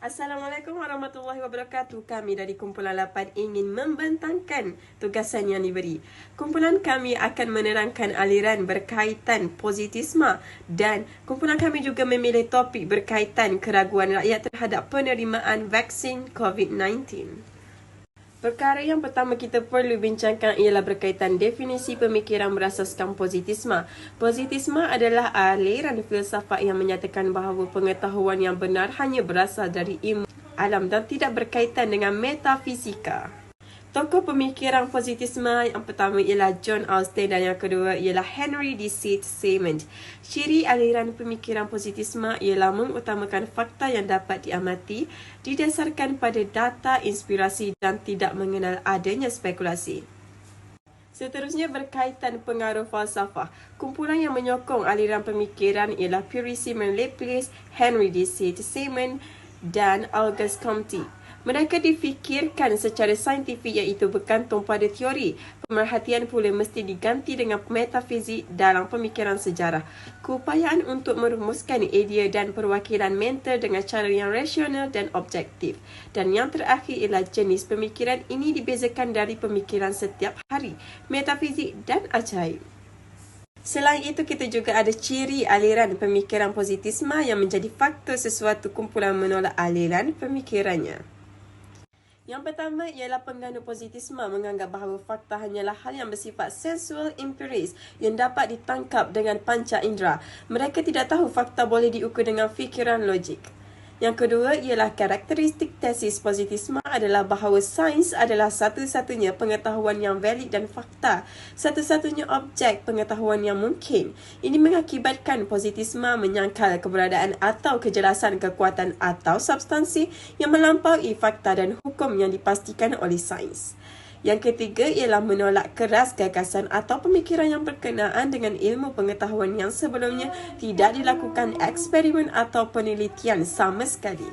Assalamualaikum warahmatullahi wabarakatuh. Kami dari Kumpulan 8 ingin membentangkan tugasan yang diberi. Kumpulan kami akan menerangkan aliran berkaitan positisme dan kumpulan kami juga memilih topik berkaitan keraguan rakyat terhadap penerimaan vaksin COVID-19. Perkara yang pertama kita perlu bincangkan ialah berkaitan definisi pemikiran berasaskan positisme. Positisme adalah aliran filsafat yang menyatakan bahawa pengetahuan yang benar hanya berasal dari ilmu alam dan tidak berkaitan dengan metafizika. Tokoh pemikiran positisme yang pertama ialah John Austin dan yang kedua ialah Henry D. Simond. Ciri aliran pemikiran positisme ialah mengutamakan fakta yang dapat diamati, didasarkan pada data, inspirasi dan tidak mengenal adanya spekulasi. Seterusnya berkaitan pengaruh falsafah. Kumpulan yang menyokong aliran pemikiran ialah Pierre Simon Laplace, Henry D. Simond dan Auguste Comte. Mereka difikirkan secara saintifik iaitu bergantung pada teori. Pemerhatian pula mesti diganti dengan metafizik dalam pemikiran sejarah. Keupayaan untuk merumuskan idea dan perwakilan mental dengan cara yang rasional dan objektif. Dan yang terakhir ialah jenis pemikiran ini dibezakan dari pemikiran setiap hari, metafizik dan ajaib. Selain itu, kita juga ada ciri aliran pemikiran positisme yang menjadi faktor sesuatu kumpulan menolak aliran pemikirannya. Yang pertama ialah penganut positisme menganggap bahawa fakta hanyalah hal yang bersifat sensual empiris yang dapat ditangkap dengan panca indera. Mereka tidak tahu fakta boleh diukur dengan fikiran logik. Yang kedua ialah karakteristik tesis positisme adalah bahawa sains adalah satu-satunya pengetahuan yang valid dan fakta, satu-satunya objek pengetahuan yang mungkin. Ini mengakibatkan positisme menyangkal keberadaan atau kejelasan kekuatan atau substansi yang melampaui fakta dan hukum yang dipastikan oleh sains. Yang ketiga ialah menolak keras gagasan atau pemikiran yang berkenaan dengan ilmu pengetahuan yang sebelumnya tidak dilakukan eksperimen atau penelitian sama sekali.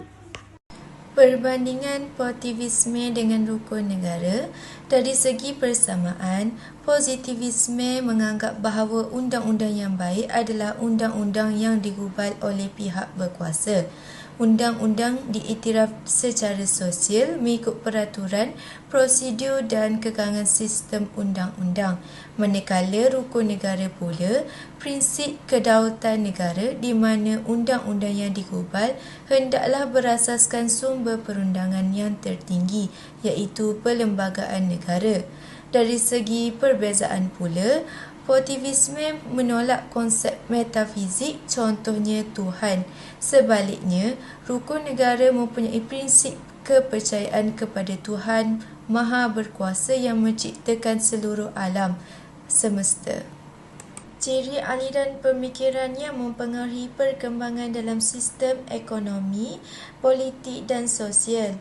Perbandingan positivisme dengan rukun negara. Dari segi persamaan, positivisme menganggap bahawa undang-undang yang baik adalah undang-undang yang digubal oleh pihak berkuasa. Undang-undang diiktiraf secara sosial mengikut peraturan, prosedur dan kekangan sistem undang-undang. Manakala rukun negara pula, prinsip kedaulatan negara di mana undang-undang yang digubal hendaklah berasaskan sumber perundangan yang tertinggi, iaitu perlembagaan negara. Dari segi perbezaan pula, positivisme menolak konsep metafizik, contohnya Tuhan. Sebaliknya, rukun negara mempunyai prinsip kepercayaan kepada Tuhan Maha Berkuasa yang menciptakan seluruh alam semesta. Ciri aliran pemikiran yang mempengaruhi perkembangan dalam sistem ekonomi, politik dan sosial.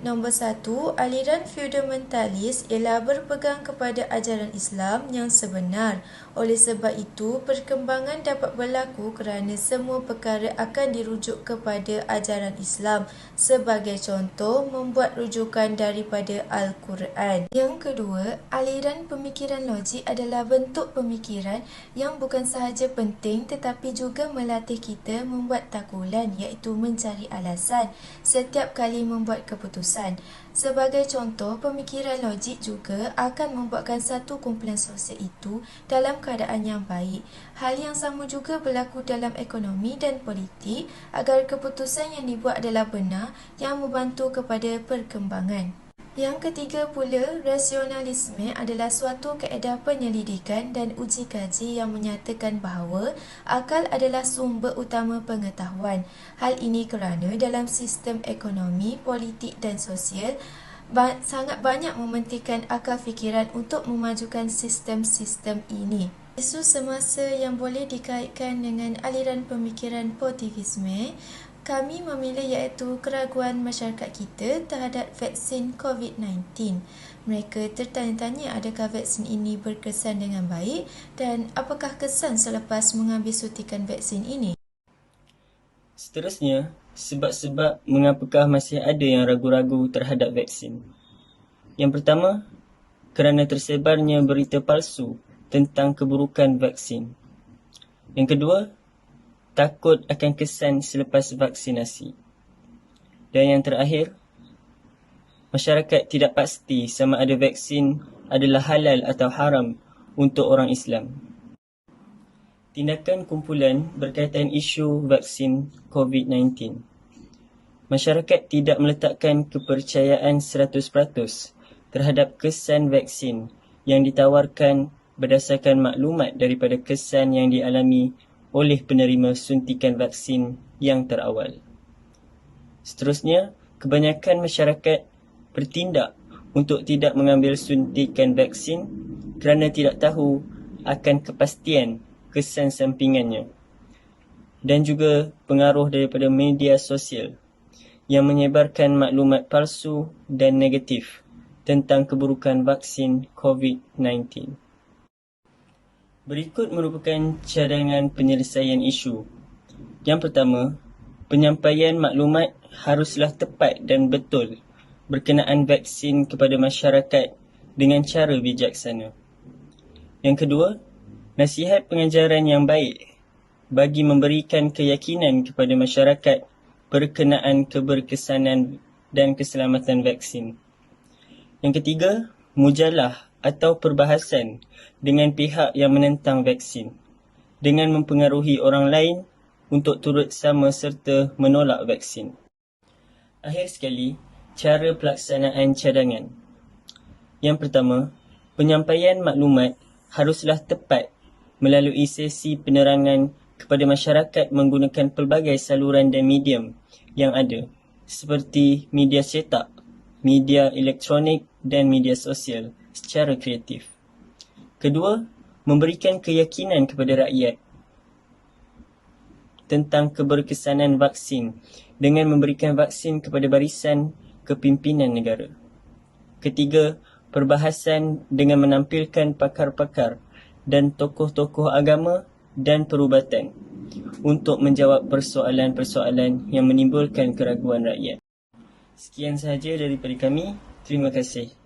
Nombor 1, aliran fundamentalis ialah berpegang kepada ajaran Islam yang sebenar. Oleh sebab itu, perkembangan dapat berlaku kerana semua perkara akan dirujuk kepada ajaran Islam. Sebagai contoh, membuat rujukan daripada Al-Quran. Yang kedua, aliran pemikiran logik adalah bentuk pemikiran yang bukan sahaja penting tetapi juga melatih kita membuat takulan, iaitu mencari alasan setiap kali membuat keputusan. Sebagai contoh, pemikiran logik juga akan membuatkan satu kumpulan sosial itu dalam keadaan yang baik. Hal yang sama juga berlaku dalam ekonomi dan politik agar keputusan yang dibuat adalah benar yang membantu kepada perkembangan. Yang ketiga pula, rasionalisme adalah suatu kaedah penyelidikan dan uji kaji yang menyatakan bahawa akal adalah sumber utama pengetahuan. Hal ini kerana dalam sistem ekonomi, politik dan sosial sangat banyak mementingkan akal fikiran untuk memajukan sistem-sistem ini. Isu semasa yang boleh dikaitkan dengan aliran pemikiran positivisme kami memilih iaitu keraguan masyarakat kita terhadap vaksin COVID-19. Mereka tertanya-tanya adakah vaksin ini berkesan dengan baik dan apakah kesan selepas mengambil suntikan vaksin ini. Seterusnya, sebab-sebab mengapakah masih ada yang ragu-ragu terhadap vaksin. Yang pertama, kerana tersebarnya berita palsu tentang keburukan vaksin. Yang kedua, takut akan kesan selepas vaksinasi. Dan yang terakhir, masyarakat tidak pasti sama ada vaksin adalah halal atau haram untuk orang Islam. Tindakan kumpulan berkaitan isu vaksin COVID-19. Masyarakat tidak meletakkan kepercayaan 100% terhadap kesan vaksin yang ditawarkan berdasarkan maklumat daripada kesan yang dialami oleh penerima suntikan vaksin yang terawal. Seterusnya, kebanyakan masyarakat bertindak untuk tidak mengambil suntikan vaksin kerana tidak tahu akan kepastian kesan sampingannya dan juga pengaruh daripada media sosial yang menyebarkan maklumat palsu dan negatif tentang keburukan vaksin COVID-19. Berikut merupakan cadangan penyelesaian isu. Yang pertama, penyampaian maklumat haruslah tepat dan betul berkenaan vaksin kepada masyarakat dengan cara bijaksana. Yang kedua, nasihat pengajaran yang baik bagi memberikan keyakinan kepada masyarakat berkenaan keberkesanan dan keselamatan vaksin. Yang ketiga, mujalah atau perbahasan dengan pihak yang menentang vaksin dengan mempengaruhi orang lain untuk turut sama serta menolak vaksin. Akhir sekali, cara pelaksanaan cadangan. Yang pertama, penyampaian maklumat haruslah tepat melalui sesi penerangan kepada masyarakat menggunakan pelbagai saluran dan medium yang ada seperti media cetak, media elektronik dan media sosial secara kreatif. Kedua, memberikan keyakinan kepada rakyat tentang keberkesanan vaksin dengan memberikan vaksin kepada barisan kepimpinan negara. Ketiga, perbahasan dengan menampilkan pakar-pakar dan tokoh-tokoh agama dan perubatan untuk menjawab persoalan-persoalan yang menimbulkan keraguan rakyat. Sekian sahaja daripada kami. Terima kasih.